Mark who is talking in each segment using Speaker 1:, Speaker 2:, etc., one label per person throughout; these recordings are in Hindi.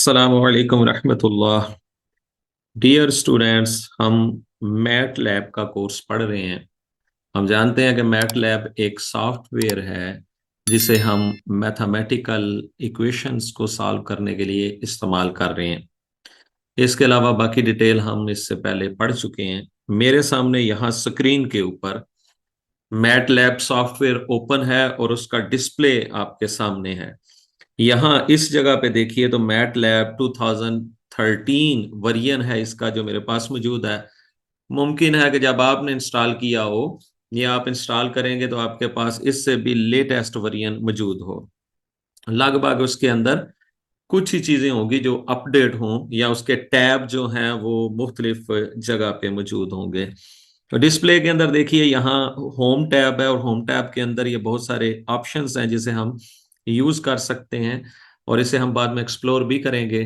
Speaker 1: अस्सलामु अलैकुम रहमतुल्लाह। डियर स्टूडेंट्स, हम मैट लैब का कोर्स पढ़ रहे हैं। हम जानते हैं कि मैट लैब एक सॉफ्टवेयर है जिसे हम मैथमेटिकल इक्वेशंस को सॉल्व करने के लिए इस्तेमाल कर रहे हैं। इसके अलावा बाकी डिटेल हम इससे पहले पढ़ चुके हैं। मेरे सामने यहाँ स्क्रीन के ऊपर मैट लैब सॉफ्टवेयर ओपन है और उसका डिस्प्ले आपके सामने है। यहाँ इस जगह पे देखिए तो मैट लैब 2013 वर्जन है इसका जो मेरे पास मौजूद है। मुमकिन है कि जब आपने इंस्टॉल किया हो या आप इंस्टॉल करेंगे तो आपके पास इससे भी लेटेस्ट वर्जन मौजूद हो। लगभग उसके अंदर कुछ ही चीजें होंगी जो अपडेट हों या उसके टैब जो हैं वो मुख्तलिफ जगह पे मौजूद होंगे। तो डिस्प्ले के अंदर देखिए यहाँ होम टैब है और होम टैब के अंदर ये बहुत सारे ऑप्शंस हैं जिसे हम यूज कर सकते हैं और इसे हम बाद में एक्सप्लोर भी करेंगे।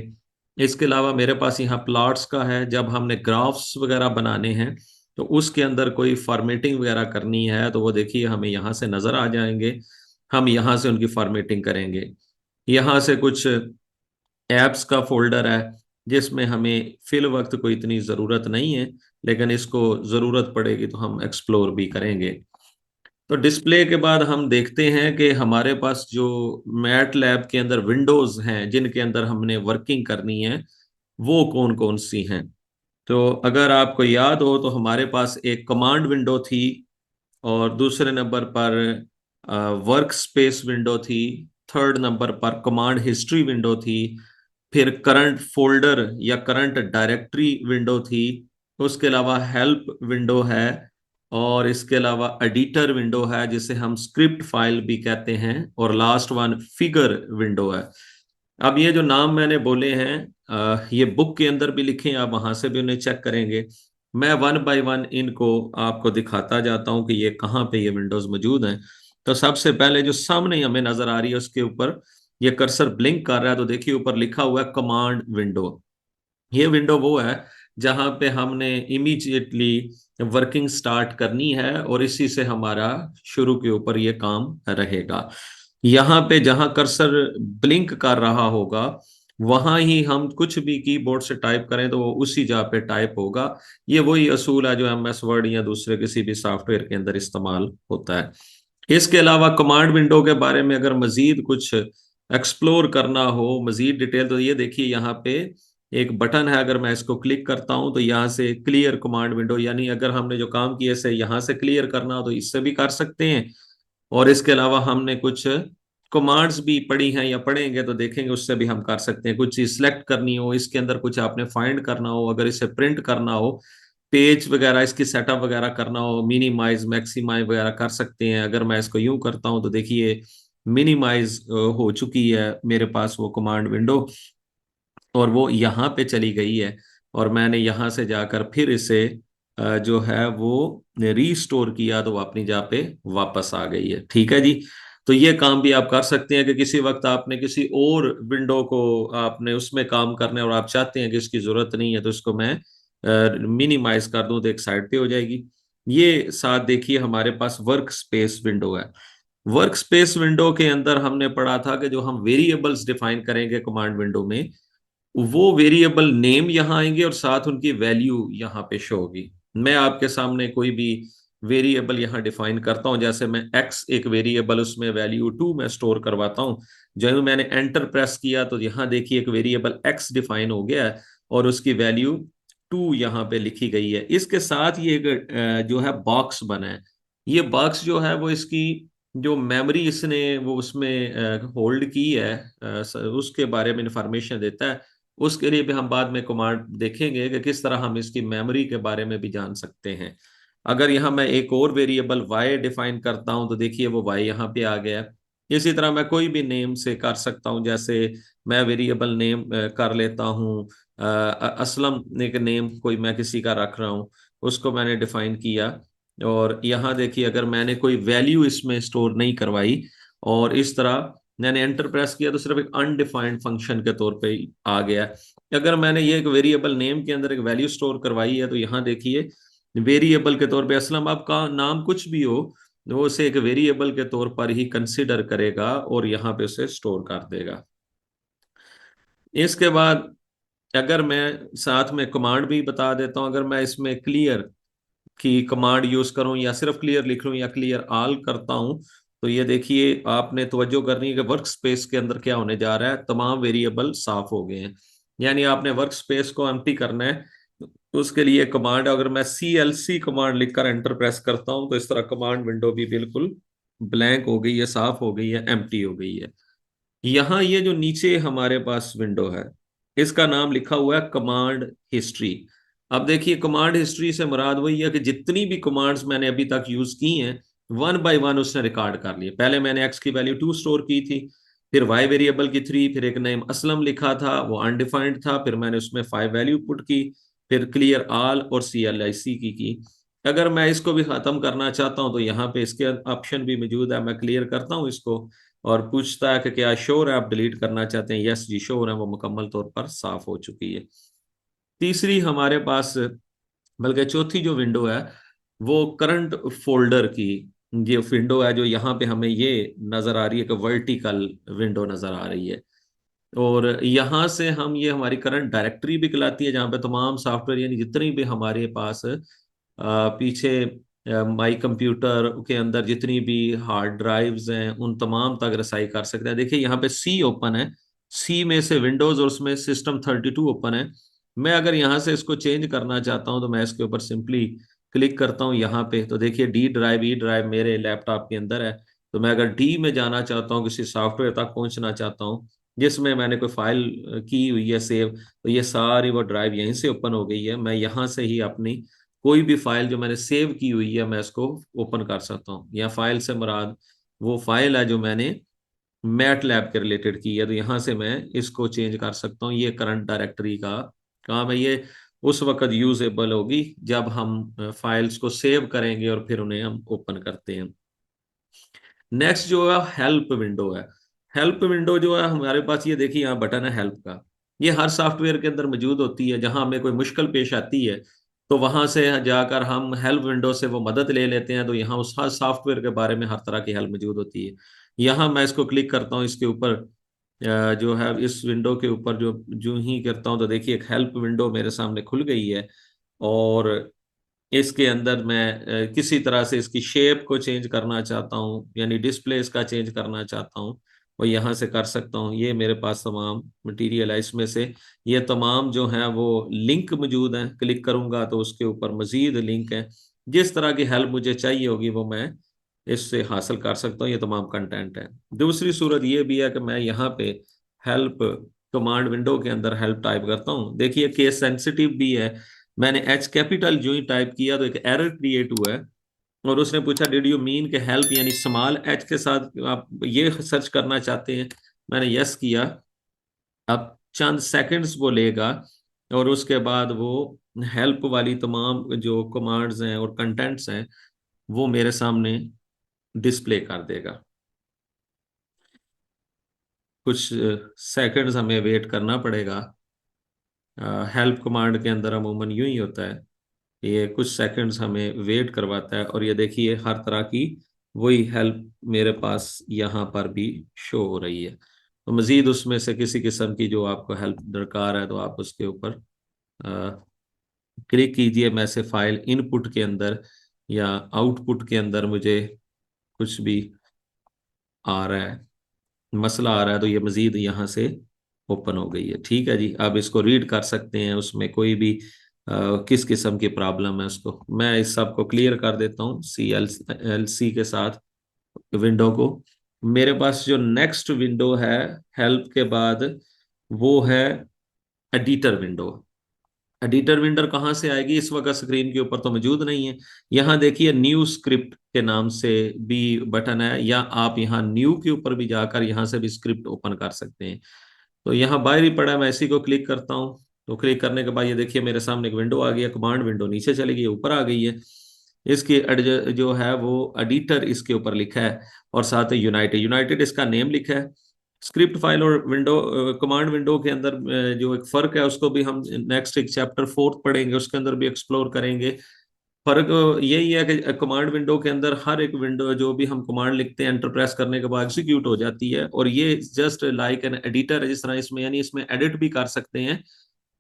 Speaker 1: इसके अलावा मेरे पास यहाँ प्लॉट्स का है। जब हमने ग्राफ्स वगैरह बनाने हैं तो उसके अंदर कोई फॉर्मेटिंग वगैरह करनी है तो वो देखिए हमें यहाँ से नजर आ जाएंगे। हम यहाँ से उनकी फॉर्मेटिंग करेंगे। यहाँ से कुछ एप्स का फोल्डर है जिसमें हमें फिल वक्त कोई इतनी ज़रूरत नहीं है, लेकिन इसको ज़रूरत पड़ेगी तो हम एक्सप्लोर भी करेंगे। तो डिस्प्ले के बाद हम देखते हैं कि हमारे पास जो मैट लैब के अंदर विंडोज़ हैं जिनके अंदर हमने वर्किंग करनी है वो कौन कौन सी हैं। तो अगर आपको याद हो तो हमारे पास एक कमांड विंडो थी और दूसरे नंबर पर वर्क स्पेस विंडो थी। थर्ड नंबर पर कमांड हिस्ट्री विंडो थी। फिर करंट फोल्डर या करंट डायरेक्टरी विंडो थी। उसके अलावा हेल्प विंडो है और इसके अलावा एडिटर विंडो है जिसे हम स्क्रिप्ट फाइल भी कहते हैं और लास्ट वन फिगर विंडो है। अब ये जो नाम मैंने बोले हैं ये बुक के अंदर भी लिखे हैं, आप वहां से भी उन्हें चेक करेंगे। मैं वन बाय वन इनको आपको दिखाता जाता हूं कि ये कहाँ पे ये विंडोज मौजूद हैं। तो सबसे पहले जो सामने हमें नजर आ रही है उसके ऊपर ये कर्सर ब्लिंक कर रहा है तो देखिए ऊपर लिखा हुआ है कमांड विंडो। ये विंडो वो है जहां पे हमने इमीडिएटली वर्किंग स्टार्ट करनी है और इसी से हमारा शुरू के ऊपर ये काम रहेगा। यहाँ पे जहां कर्सर ब्लिंक कर रहा होगा वहां ही हम कुछ भी कीबोर्ड से टाइप करें तो वो उसी जगह पे टाइप होगा। ये वही असूल है जो एमएस वर्ड या दूसरे किसी भी सॉफ्टवेयर के अंदर इस्तेमाल होता है। इसके अलावा कमांड विंडो के बारे में अगर मजीद कुछ एक्सप्लोर करना हो मजीद डिटेल तो ये देखिए यहाँ पे एक बटन है। अगर मैं इसको क्लिक करता हूं तो यहाँ से क्लियर कमांड विंडो, यानी अगर हमने जो काम किया इसे यहाँ से क्लियर करना हो तो इससे भी कर सकते हैं। और इसके अलावा हमने कुछ कमांड्स भी पढ़ी हैं या पढ़ेंगे तो देखेंगे उससे भी हम कर सकते हैं। कुछ चीज सिलेक्ट करनी हो, इसके अंदर कुछ आपने फाइंड करना हो, अगर इसे प्रिंट करना हो, पेज वगैरह इसकी सेटअप वगैरह करना हो, मिनिमाइज मैक्सिमाइज वगैरह कर सकते हैं। अगर मैं इसको यूं करता हूं तो देखिए मिनिमाइज हो चुकी है मेरे पास वो कमांड विंडो और वो यहाँ पे चली गई है। और मैंने यहाँ से जाकर फिर इसे जो है वो रीस्टोर किया तो वो अपनी जगह पे वापस आ गई है। ठीक है जी। तो ये काम भी आप कर सकते हैं कि किसी वक्त आपने किसी और विंडो को आपने उसमें काम करना है और आप चाहते हैं कि इसकी जरूरत नहीं है तो इसको मैं मिनिमाइज कर दूं तो एक साइड पे हो जाएगी। ये साथ देखिए हमारे पास वर्क स्पेस विंडो है। वर्क स्पेस विंडो के अंदर हमने पढ़ा था कि जो हम वेरिएबल्स डिफाइन करेंगे कमांड विंडो में वो वेरिएबल नेम यहाँ आएंगे और साथ उनकी वैल्यू यहाँ पे शो होगी। मैं आपके सामने कोई भी वेरिएबल यहाँ डिफाइन करता हूँ, जैसे मैं x एक वेरिएबल उसमें वैल्यू 2 मैं स्टोर करवाता हूँ। जब मैंने एंटर प्रेस किया तो यहाँ देखिए एक वेरिएबल x डिफाइन हो गया है और उसकी वैल्यू 2 यहाँ पे लिखी गई है। इसके साथ ये एक जो है बॉक्स बना है। ये बॉक्स जो है वो इसकी जो मेमोरी इसने वो उसमें होल्ड की है उसके बारे में इंफॉर्मेशन देता है। उसके लिए भी हम बाद में कमांड देखेंगे कि किस तरह हम इसकी मेमोरी के बारे में भी जान सकते हैं। अगर यहाँ मैं एक और वेरिएबल y डिफाइन करता हूं तो देखिए वो y यहाँ पे आ गया। इसी तरह मैं कोई भी नेम से कर सकता हूं, जैसे मैं वेरिएबल नेम कर लेता हूं असलम एक नेम कोई मैं किसी का रख रहा हूं, उसको मैंने डिफाइन किया। और यहाँ देखिए अगर मैंने कोई वैल्यू इसमें स्टोर नहीं करवाई और इस तरह मैंने एंटर प्रेस किया तो सिर्फ एक अनडिफाइंड फंक्शन के तौर पे ही आ गया। अगर मैंने ये एक वेरिएबल नेम के अंदर एक वैल्यू स्टोर करवाई है तो यहाँ देखिए वेरिएबल के तौर पे असलम आपका नाम कुछ भी हो वो उसे एक वेरिएबल के तौर पर ही कंसिडर करेगा और यहाँ पे उसे स्टोर कर देगा। इसके बाद अगर मैं साथ में कमांड भी बता देता हूं, अगर मैं इसमें क्लियर की कमांड यूज करूं या सिर्फ क्लियर लिख लूं या क्लियर ऑल करता हूं, तो ये देखिए आपने तवज्जो करनी है कि वर्क स्पेस के अंदर क्या होने जा रहा है, तमाम वेरिएबल साफ हो गए हैं। यानी आपने वर्क स्पेस को एम्प्टी करना है, तो उसके लिए कमांड, अगर मैं CLC कमांड लिखकर एंटर प्रेस करता हूं तो इस तरह कमांड विंडो भी बिल्कुल ब्लैंक हो गई है, साफ हो गई है, एम्प्टी हो गई है। यहाँ ये जो नीचे हमारे पास विंडो है, इसका नाम लिखा हुआ है कमांड हिस्ट्री। अब देखिए कमांड हिस्ट्री से मुराद वही है कि जितनी भी कमांड्स मैंने अभी तक यूज की हैं, वन बाय वन उसने रिकॉर्ड कर लिए। पहले मैंने एक्स की वैल्यू 2 स्टोर की थी, फिर वाई वेरिएबल की 3, फिर एक नेम असलम लिखा था वो अनडिफाइंड था, फिर मैंने उसमें 5 वैल्यू पुट की, फिर क्लियर ऑल और CLIC की। अगर मैं इसको भी खत्म करना चाहता हूं तो यहाँ पे इसके ऑप्शन भी मौजूद है, मैं क्लियर करता हूँ इसको और पूछता है कि क्या श्योर है आप डिलीट करना चाहते हैं, यस जी श्योर है, वो मुकम्मल तौर पर साफ हो चुकी है। तीसरी हमारे पास, बल्कि चौथी जो विंडो है, वो करंट फोल्डर की ये विंडो है, जो यहाँ पे हमें ये नजर आ रही है कि वर्टिकल विंडो नजर आ रही है। और यहाँ से हम, ये हमारी करंट डायरेक्टरी भी कहलाती है, जहाँ पे तमाम सॉफ्टवेयर यानी जितनी भी हमारे पास पीछे माई कंप्यूटर के अंदर जितनी भी हार्ड ड्राइव्स हैं उन तमाम तक रसाई कर सकते हैं। देखिए यहाँ पे सी ओपन है, सी में से विंडोज और उसमें System32 ओपन है। मैं अगर यहाँ से इसको चेंज करना चाहता हूँ तो मैं इसके ऊपर सिंपली क्लिक करता हूँ यहाँ पे, तो देखिए डी ड्राइव, ई ड्राइव मेरे लैपटॉप के अंदर है। तो मैं अगर डी में जाना चाहता हूँ, किसी सॉफ्टवेयर तक पहुंचना चाहता हूँ जिसमें मैंने कोई फाइल की हुई है सेव, तो ये सारी वो ड्राइव यहीं से ओपन हो गई है। मैं यहाँ से ही अपनी कोई भी फाइल जो मैंने सेव की हुई है मैं इसको ओपन कर सकता हूँ। या फाइल से मुराद वो फाइल है जो मैंने मैट लैब के रिलेटेड की है, तो यहाँ से मैं इसको चेंज कर सकता हूँ। ये करंट डायरेक्टरी का काम है। ये उस वक्त यूजेबल होगी जब हम फाइल्स को सेव करेंगे और फिर उन्हें हम ओपन करते हैं। नेक्स्ट जो है हेल्प विंडो है। हेल्प विंडो जो है हमारे पास, ये देखिए यहाँ बटन है हेल्प का। ये हर सॉफ्टवेयर के अंदर मौजूद होती है। जहां हमें कोई मुश्किल पेश आती है तो वहां से जाकर हम हेल्प विंडो से वो मदद ले लेते हैं। तो यहाँ उस हर सॉफ्टवेयर के बारे में हर तरह की हेल्प मौजूद होती है। यहाँ मैं इसको क्लिक करता हूँ, इसके ऊपर जो है इस विंडो के ऊपर जो जो ही करता हूँ तो देखिए एक हेल्प विंडो मेरे सामने खुल गई है। और इसके अंदर मैं किसी तरह से इसकी शेप को चेंज करना चाहता हूँ, यानी डिस्प्ले इसका चेंज करना चाहता हूँ, और यहाँ से कर सकता हूँ। ये मेरे पास तमाम मटेरियल है, इसमें से ये तमाम जो हैं वो लिंक मौजूद हैं। क्लिक करूंगा तो उसके ऊपर मजीद लिंक है। जिस तरह की हेल्प मुझे चाहिए होगी वो मैं इससे हासिल कर सकता हूँ। ये तमाम कंटेंट है। दूसरी सूरत ये भी है कि मैं यहाँ पे हेल्प कमांड विंडो के अंदर हेल्प टाइप करता हूँ। देखिए केस सेंसिटिव भी है। मैंने एच कैपिटल जो ही टाइप किया तो एक एरर क्रिएट हुआ है और उसने पूछा डिड यू मीन के हेल्प यानी स्मॉल एच के साथ आप ये सर्च करना चाहते हैं। मैंने यस किया। अब चंद सेकंड्स वो लेगा और उसके बाद वो हेल्प वाली तमाम जो कमांड्स हैं और कंटेंट्स हैं वो मेरे सामने डिस्प्ले कर देगा। कुछ सेकंड्स हमें वेट करना पड़ेगा। हेल्प कमांड के अंदर अमूमन यूं ही होता है, ये कुछ सेकंड्स हमें वेट करवाता है। और ये देखिए हर तरह की वही हेल्प मेरे पास यहाँ पर भी शो हो रही है। तो मजीद उसमें से किसी किस्म की जो आपको हेल्प दरकार है तो आप उसके ऊपर क्लिक कीजिए। मैं से फाइल इनपुट के अंदर या आउटपुट के अंदर मुझे कुछ भी आ रहा है, मसला आ रहा है, तो ये मजीद यहाँ से ओपन हो गई है। ठीक है जी, आप इसको रीड कर सकते हैं। उसमें कोई भी किस किस्म की प्रॉब्लम है उसको मैं इस सब को क्लियर कर देता हूँ CLC के साथ विंडो को। मेरे पास जो नेक्स्ट विंडो है हेल्प के बाद वो है एडिटर विंडो। एडिटर विंडो कहाँ से आएगी, इस वक्त स्क्रीन के ऊपर तो मौजूद नहीं है। यहाँ देखिए न्यू स्क्रिप्ट के नाम से भी बटन है, या आप यहाँ न्यू के ऊपर भी जाकर यहाँ से भी स्क्रिप्ट ओपन कर सकते हैं। तो यहाँ बाहर ही पड़ा है, मैं इसी को क्लिक करता हूँ। तो क्लिक करने के बाद ये देखिए मेरे सामने एक विंडो आ गई है। कमांड विंडो नीचे चली गई, ऊपर आ गई है। इसकी जो है वो एडिटर इसके ऊपर लिखा है और साथ ही यूनाइटेड, यूनाइटेड इसका नेम लिखा है। स्क्रिप्ट फाइल और विंडो कमांड विंडो के अंदर जो एक फर्क है उसको भी हम नेक्स्ट एक चैप्टर 4 पढ़ेंगे, उसके अंदर भी एक्सप्लोर करेंगे। फर्क यही है कि कमांड विंडो के अंदर हर एक विंडो जो भी हम कमांड लिखते हैं एंटर प्रेस करने के बाद एग्जीक्यूट हो जाती है, और ये जस्ट लाइक एन एडिटर है, जिस तरह इसमें यानी इसमें एडिट भी कर सकते हैं।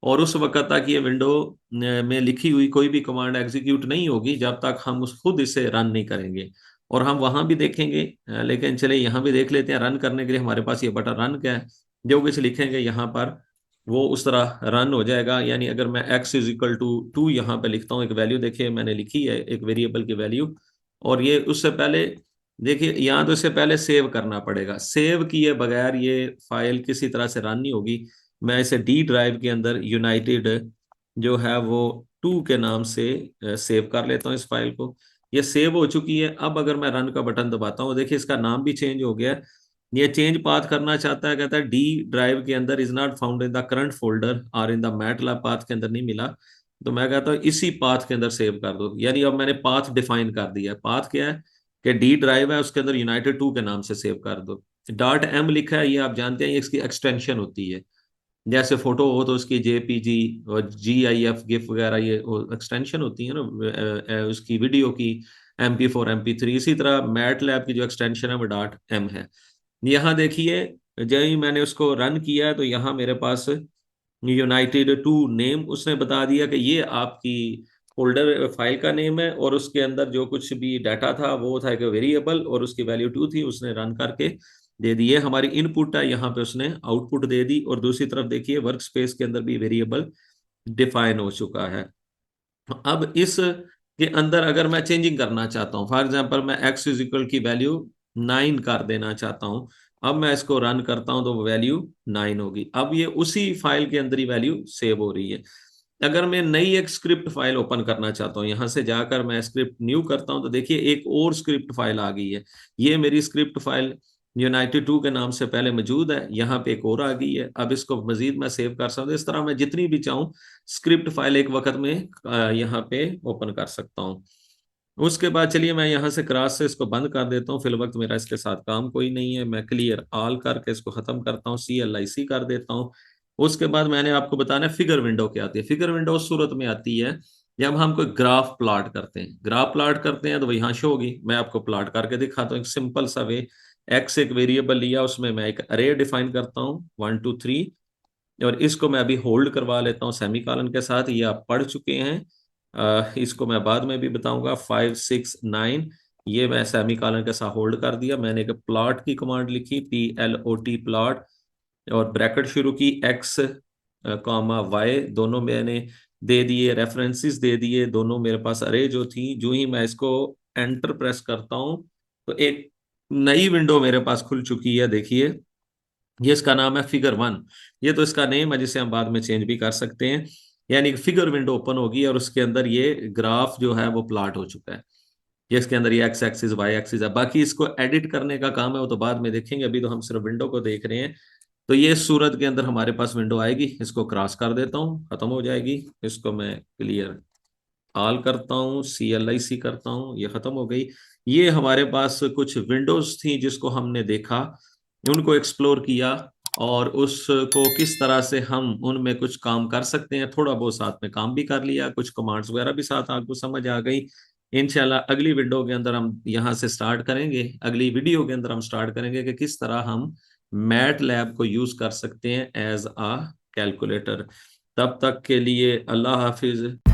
Speaker 1: और उस वक्त तक ये विंडो में लिखी हुई कोई भी कमांड एग्जीक्यूट नहीं होगी जब तक हम उस खुद इसे रन नहीं करेंगे। और हम वहां भी देखेंगे, लेकिन चले यहाँ भी देख लेते हैं। रन करने के लिए हमारे पास ये बटन रन क्या है, जो कुछ लिखेंगे यहाँ पर वो उस तरह रन हो जाएगा। यानी अगर मैं x इज इक्वल टू 2 यहाँ पे लिखता हूँ, एक वैल्यू देखिए मैंने लिखी है, एक वेरिएबल की वैल्यू। और ये उससे पहले देखिए, यहाँ तो इससे पहले सेव करना पड़ेगा। सेव किए बगैर ये फाइल किसी तरह से रन नहीं होगी। मैं इसे डी ड्राइव के अंदर यूनाइटेड जो है वो 2 के नाम से सेव कर लेता हूँ इस फाइल को। ये सेव हो चुकी है। अब अगर मैं रन का बटन दबाता हूँ, देखिए इसका नाम भी चेंज हो गया है। ये चेंज पाथ करना चाहता है, कहता है डी ड्राइव के अंदर is not found in the current folder और इन द मैटलैब पाथ के अंदर नहीं मिला। तो मैं कहता हूँ इसी पाथ के अंदर सेव कर दो। यानी अब मैंने पाथ डिफाइन कर दिया है। पाथ क्या है कि डी ड्राइव है, उसके अंदर यूनाइटेड 2 के नाम से सेव कर दो। डॉट एम लिखा है, ये आप जानते हैं ये इसकी एक्सटेंशन होती है। जैसे फोटो हो तो उसकी जेपीजी और GIF गिफ वगैरह ये एक्सटेंशन होती है ना, उसकी वीडियो की MP4 MP3। इसी तरह मैट लैब की जो एक्सटेंशन है वो डॉट एम है। यहाँ देखिए, जब ही मैंने उसको रन किया है तो यहाँ मेरे पास यूनाइटेड 2 नेम उसने बता दिया कि ये आपकी फोल्डर फाइल का नेम है, और उसके अंदर जो कुछ भी डाटा था वो था एक वेरिएबल और उसकी वैल्यू 2 थी। उसने रन करके दे दी। ये हमारी इनपुट है, यहाँ पे उसने आउटपुट दे दी। और दूसरी तरफ देखिए वर्क स्पेस के अंदर भी वेरिएबल डिफाइन हो चुका है। अब इस के अंदर अगर मैं चेंजिंग करना चाहता हूँ, फॉर एग्जांपल मैं x इज इक्वल की वैल्यू 9 कर देना चाहता हूँ। अब मैं इसको रन करता हूँ तो वैल्यू 9 होगी। अब ये उसी फाइल के अंदर ही वैल्यू सेव हो रही है। अगर मैं नई एक स्क्रिप्ट फाइल ओपन करना चाहता हूँ, यहां से जाकर मैं स्क्रिप्ट न्यू करता हूँ, तो देखिए एक और स्क्रिप्ट फाइल आ गई है। ये मेरी स्क्रिप्ट फाइल यूनाइटेड 2 के नाम से पहले मौजूद है, यहाँ पे एक और आ गई है। अब इसको मजीद मैं सेव कर सकता हूँ। इस तरह मैं जितनी भी चाहूँ स्क्रिप्ट फाइल एक वक्त में यहाँ पे ओपन कर सकता हूँ। उसके बाद चलिए मैं यहाँ से क्रॉस से इसको बंद कर देता हूँ। फिल वक्त मेरा इसके साथ काम कोई नहीं है। मैं क्लियर ऑल करके इसको खत्म करता हूँ, CLIC कर देता हूँ। उसके बाद मैंने आपको बताना है फिगर विंडो क्या आती है। फिगर विंडो उस सूरत में आती है जब हम कोई ग्राफ प्लॉट करते हैं। ग्राफ प्लॉट करते हैं तो वही यहाँ शो होगी। मैं आपको प्लॉट करके दिखाता हूँ एक सिंपल सा वे। एक्स एक वेरिएबल लिया, उसमें मैं एक अरे डिफाइन करता हूँ 1 2 3, और इसको मैं अभी होल्ड करवा लेता हूँ सेमीकोलन के साथ। ये आप पढ़ चुके हैं। इसको मैं बाद में भी बताऊंगा। 5 6 9, ये मैं सेमीकोलन के साथ होल्ड कर दिया। मैंने एक प्लॉट की कमांड लिखी PLOT प्लॉट, और ब्रैकेट शुरू की x कॉमा y, दोनों मैंने दे दिए, रेफरेंसेस दे दिए दोनों मेरे पास अरे जो थी। जो ही मैं इसको एंटर प्रेस करता हूं तो एक नई विंडो मेरे पास खुल चुकी है। देखिए ये इसका नाम है फिगर 1। ये तो इसका नेम है जिसे हम बाद में चेंज भी कर सकते हैं। यानी कि फिगर विंडो ओपन होगी और उसके अंदर ये ग्राफ जो है वो प्लॉट हो चुका है। ये इसके अंदर ये एक्स एक्सिस वाई एक्सिस है। बाकी इसको एडिट करने का काम है वो तो बाद में देखेंगे, अभी तो हम सिर्फ विंडो को देख रहे हैं। तो ये सूरत के अंदर हमारे पास विंडो आएगी। इसको क्रॉस कर देता हूँ, खत्म हो जाएगी। इसको मैं क्लियर ऑल करता हूँ, CLIC करता हूँ, ये खत्म हो गई। ये हमारे पास कुछ विंडोज थी जिसको हमने देखा, उनको एक्सप्लोर किया, और उसको किस तरह से हम उनमें कुछ काम कर सकते हैं। थोड़ा बहुत साथ में काम भी कर लिया, कुछ कमांड्स वगैरह भी साथ आपको समझ आ गई। इंशाल्लाह अगली विंडो के अंदर हम यहाँ से स्टार्ट करेंगे, अगली वीडियो के अंदर हम स्टार्ट करेंगे कि किस तरह हम मैट लैब को यूज कर सकते हैं एज अ कैलकुलेटर। तब तक के लिए अल्लाह हाफिज।